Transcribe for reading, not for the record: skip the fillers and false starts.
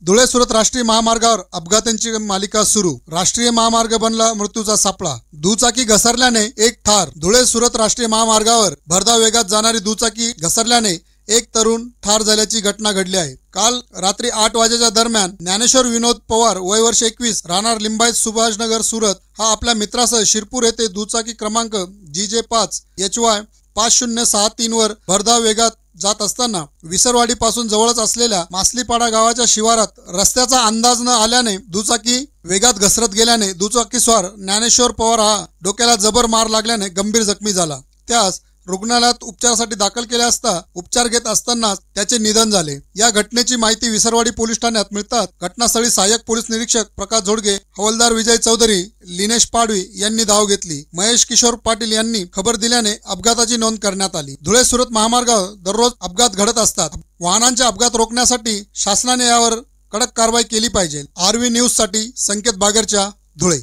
धुळे सुरत राष्ट्रीय महामार्गावर अपघातांची मालिका सुरू। राष्ट्रीय महामार्ग बनला मृत्यूचा सापळा। दुचाकी घसरल्याने एक ठार। धुळे सुरत राष्ट्रीय महामार्गावर भरधाव वेगात जाणारी दुचाकी घसरल्याने एक तरुण ठार झाल्याची घटना घडली आहे। काल रात्री 8 वाजेच्या दरम्यान ज्ञानेश्वर विनोद पवार वय वर्ष 21 राहणार लिंबायत सुभाषनगर सुरत हा आपल्या मित्रासह शिरपूर येथे दुचाकी क्रमांक GJ5 HY 5063 वर भरधाव वेगात जात असताना विसरवाडी पासून जवळच असलेल्या मासलीपाडा गावाच्या शिवारात रस्त्याचा अंदाज न आल्याने दुचाकी वेगात घसरत गेल्याने दुचाकीस्वार ज्ञानेश्वर पवार हा डोक्याला जबर मार लागल्याने गंभीर जखमी झाला। त्यास रुग्णालयात उपचारासाठी दाखल केले असता उपचार घेत असताना त्याचे निधन झाले। या घटनेची माहिती विसरवाडी पोलीस ठाण्यात मिळतात घटनास्थळी सहाय्यक पोलीस निरीक्षक प्रकाश जोडगे, हवालदार विजय चौधरी, लिनेश पाडवी यांनी धाव घेतली। महेश किशोर पाटील यांनी खबर दिल्याने अपघाताची नोंद करण्यात आली। धुळे सुरत महामार्गावर दररोज अपघात घडत असतात। वाहनांचे अपघात रोखण्यासाठी शासनाने यावर कडक कारवाई केली पाहिजे। RV न्यूज साठी संकेत बागरच्या, धुळे।